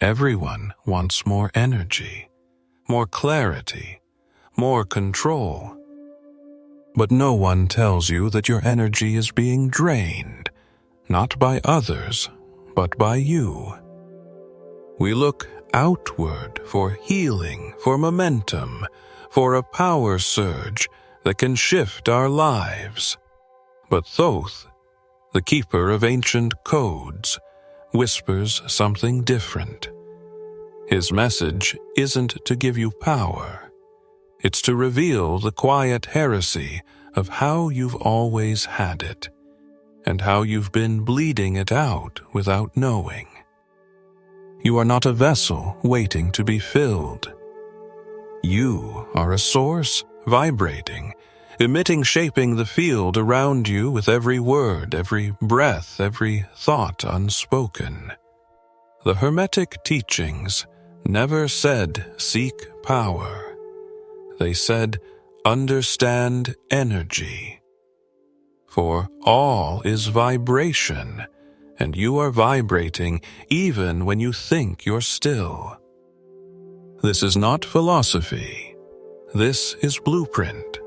Everyone wants more energy, more clarity, more control. But no one tells you that your energy is being drained, not by others, but by you. We look outward for healing, for momentum, for a power surge that can shift our lives. But Thoth, the keeper of ancient codes, whispers something different. His message isn't to give you power. It's to reveal the quiet heresy of how you've always had it, and how you've been bleeding it out without knowing. You are not a vessel waiting to be filled. You are a source vibrating, emitting, shaping the field around you with every word, every breath, every thought unspoken. The Hermetic teachings never said seek power. They said understand energy. For all is vibration, and you are vibrating even when you think you're still. This is not philosophy. This is blueprint.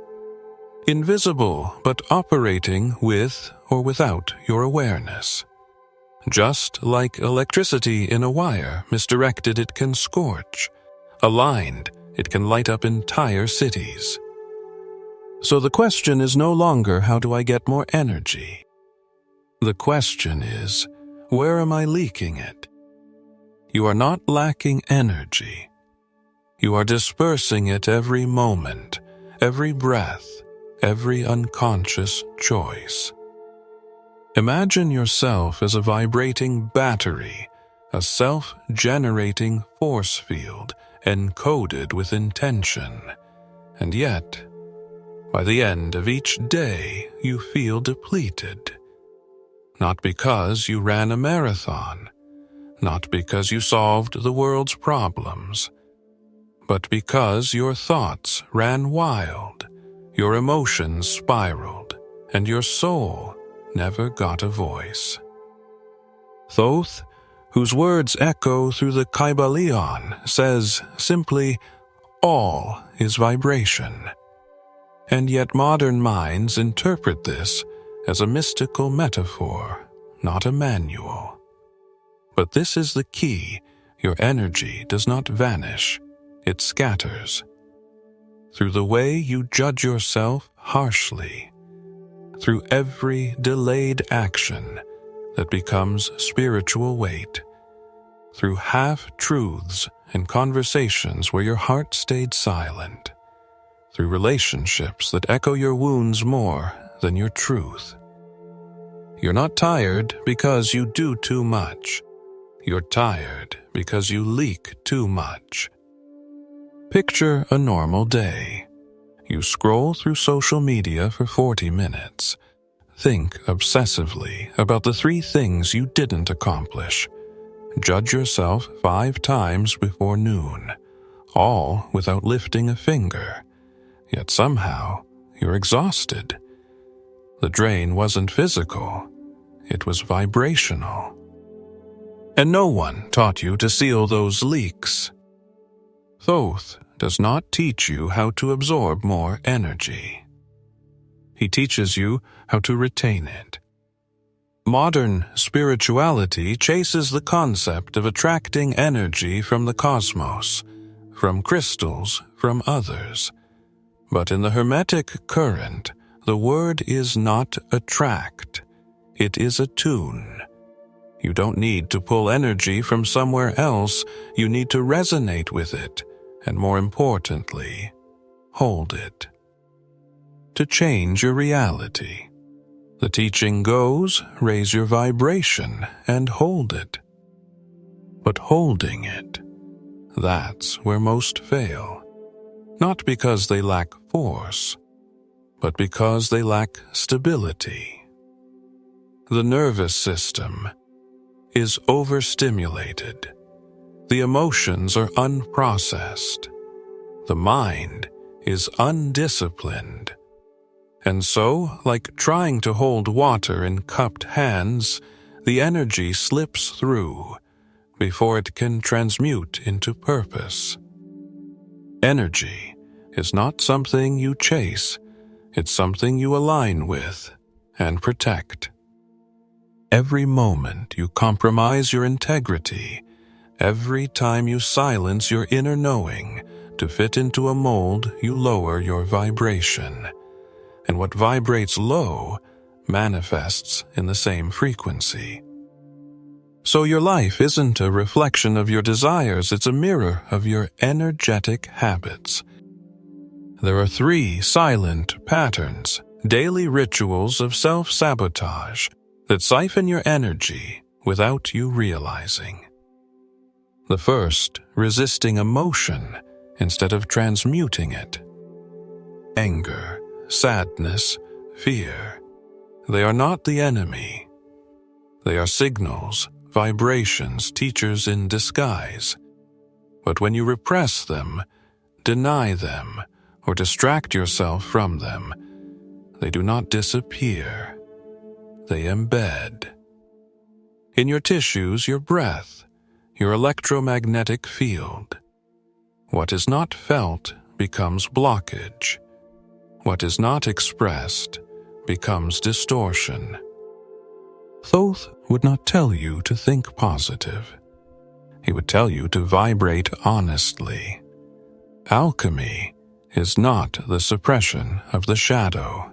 Invisible, but operating with or without your awareness. Just like electricity in a wire, misdirected it can scorch. Aligned, it can light up entire cities. So the question is no longer, how do I get more energy? The question is, where am I leaking it? You are not lacking energy. You are dispersing it every moment, every breath, every unconscious choice. Imagine yourself as a vibrating battery, a self-generating force field encoded with intention. And yet, by the end of each day, you feel depleted. Not because you ran a marathon, not because you solved the world's problems, but because your thoughts ran wild, your emotions spiraled, and your soul never got a voice. Thoth, whose words echo through the Kybalion, says simply, all is vibration. And yet modern minds interpret this as a mystical metaphor, not a manual. But this is the key: your energy does not vanish, it scatters. Through the way you judge yourself harshly, through every delayed action that becomes spiritual weight, through half-truths and conversations where your heart stayed silent, through relationships that echo your wounds more than your truth. You're not tired because you do too much. You're tired because you leak too much. Picture a normal day. You scroll through social media for 40 minutes. Think obsessively about the 3 things you didn't accomplish. Judge yourself 5 times before noon, all without lifting a finger. Yet somehow, you're exhausted. The drain wasn't physical, it was vibrational. And no one taught you to seal those leaks. Thoth does not teach you how to absorb more energy. He teaches you how to retain it. Modern spirituality chases the concept of attracting energy from the cosmos, from crystals, from others. But in the Hermetic current, the word is not attract, it is attune. You don't need to pull energy from somewhere else, you need to resonate with it, and more importantly, hold it. To change your reality, the teaching goes, raise your vibration and hold it. But holding it, that's where most fail. Not because they lack force, but because they lack stability. The nervous system is overstimulated. The emotions are unprocessed. The mind is undisciplined. And so, like trying to hold water in cupped hands, the energy slips through, before it can transmute into purpose. Energy is not something you chase, it's something you align with and protect. Every moment you compromise your integrity, every time you silence your inner knowing to fit into a mold, you lower your vibration. And what vibrates low manifests in the same frequency. So your life isn't a reflection of your desires, it's a mirror of your energetic habits. There are 3 silent patterns, daily rituals of self-sabotage that siphon your energy without you realizing. The first, resisting emotion instead of transmuting it. Anger, sadness, fear. They are not the enemy. They are signals, vibrations, teachers in disguise. But when you repress them, deny them, or distract yourself from them, they do not disappear. They embed. In your tissues, your breath, your electromagnetic field. What is not felt becomes blockage. What is not expressed becomes distortion. Thoth would not tell you to think positive. He would tell you to vibrate honestly. Alchemy is not the suppression of the shadow.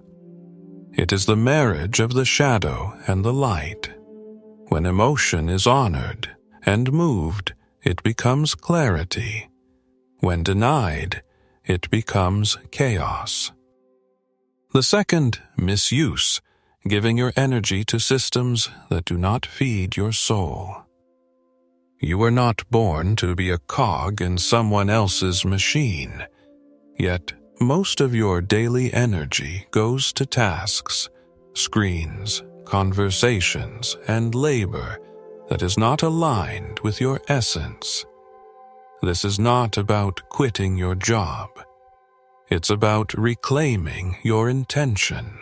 It is the marriage of the shadow and the light. When emotion is honored and moved, it becomes clarity. When denied, it becomes chaos. The second, misuse, giving your energy to systems that do not feed your soul. You were not born to be a cog in someone else's machine, yet most of your daily energy goes to tasks, screens, conversations, and labor that is not aligned with your essence. This is not about quitting your job. It's about reclaiming your intention.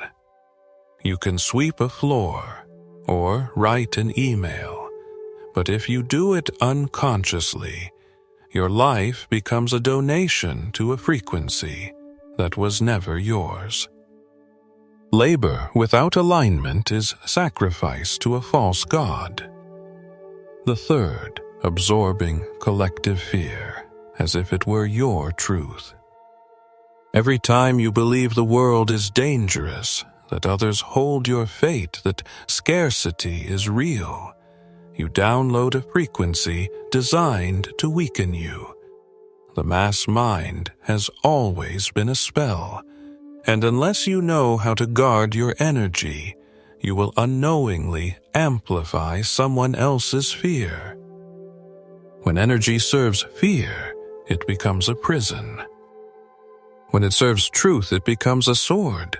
You can sweep a floor or write an email, but if you do it unconsciously, your life becomes a donation to a frequency that was never yours. Labor without alignment is sacrifice to a false god. The third, absorbing collective fear, as if it were your truth. Every time you believe the world is dangerous, that others hold your fate, that scarcity is real, you download a frequency designed to weaken you. The mass mind has always been a spell, and unless you know how to guard your energy, you will unknowingly amplify someone else's fear. When energy serves fear, it becomes a prison. When it serves truth, it becomes a sword.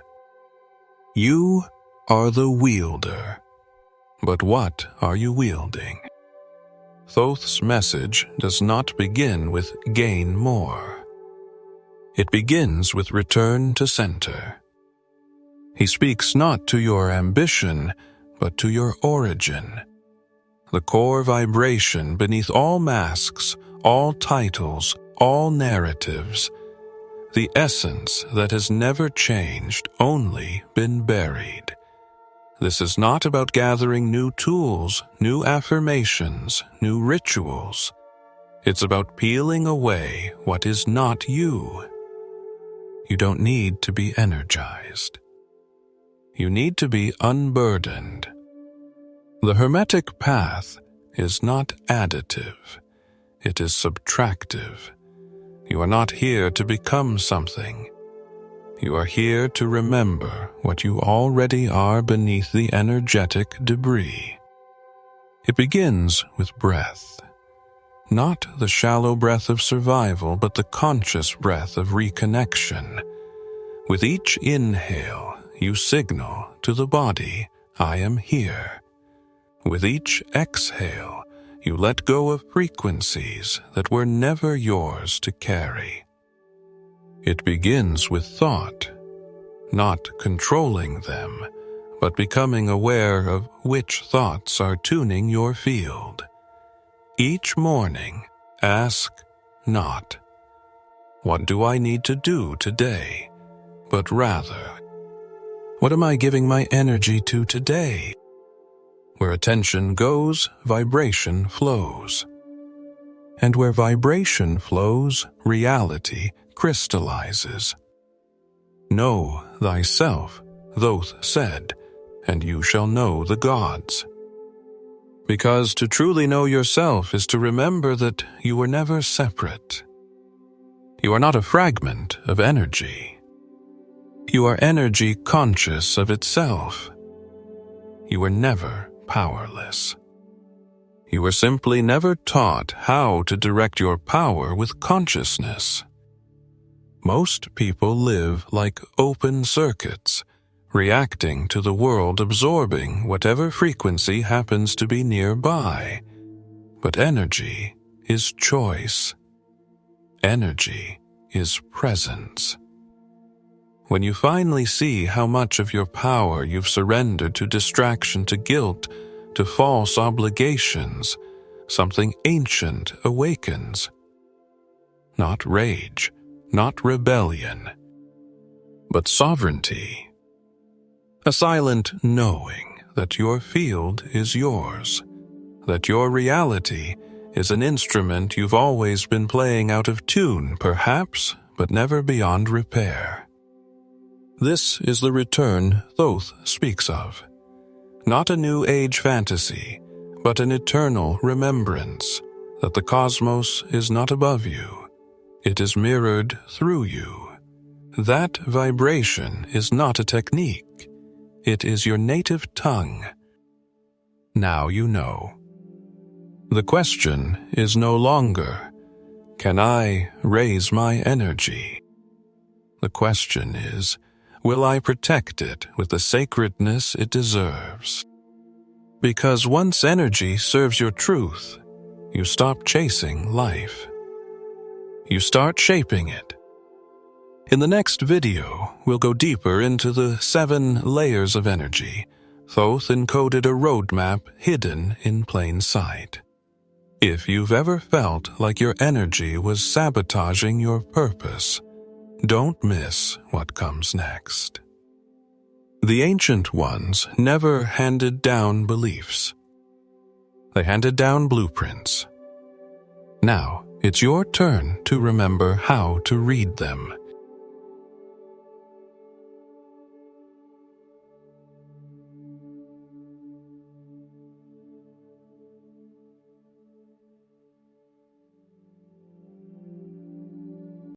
You are the wielder. But what are you wielding? Thoth's message does not begin with gain more. It begins with return to center. He speaks not to your ambition, but to your origin. The core vibration beneath all masks, all titles, all narratives. The essence that has never changed, only been buried. This is not about gathering new tools, new affirmations, new rituals. It's about peeling away what is not you. You don't need to be energized. You need to be unburdened. The Hermetic path is not additive. It is subtractive. You are not here to become something. You are here to remember what you already are beneath the energetic debris. It begins with breath. Not the shallow breath of survival, but the conscious breath of reconnection. With each inhale, you signal to the body, I am here. With each exhale, you let go of frequencies that were never yours to carry. It begins with thought, not controlling them, but becoming aware of which thoughts are tuning your field. Each morning, ask not, "What do I need to do today?" but rather, "What am I giving my energy to today?" Where attention goes, vibration flows. And where vibration flows, reality crystallizes. Know thyself, Thoth said, and you shall know the gods. Because to truly know yourself is to remember that you were never separate. You are not a fragment of energy. You are energy conscious of itself. You were never powerless. You were simply never taught how to direct your power with consciousness. Most people live like open circuits, reacting to the world, absorbing whatever frequency happens to be nearby. But energy is choice. Energy is presence. When you finally see how much of your power you've surrendered to distraction, to guilt, to false obligations, something ancient awakens. Not rage, not rebellion, but sovereignty. A silent knowing that your field is yours, that your reality is an instrument you've always been playing out of tune, perhaps, but never beyond repair. This is the return Thoth speaks of. Not a new age fantasy, but an eternal remembrance that the cosmos is not above you. It is mirrored through you. That vibration is not a technique. It is your native tongue. Now you know. The question is no longer, can I raise my energy? The question is, will I protect it with the sacredness it deserves? Because once energy serves your truth, you stop chasing life. You start shaping it. In the next video, we'll go deeper into the 7 layers of energy. Thoth encoded a roadmap hidden in plain sight. If you've ever felt like your energy was sabotaging your purpose, don't miss what comes next. The ancient ones never handed down beliefs. They handed down blueprints. Now, it's your turn to remember how to read them.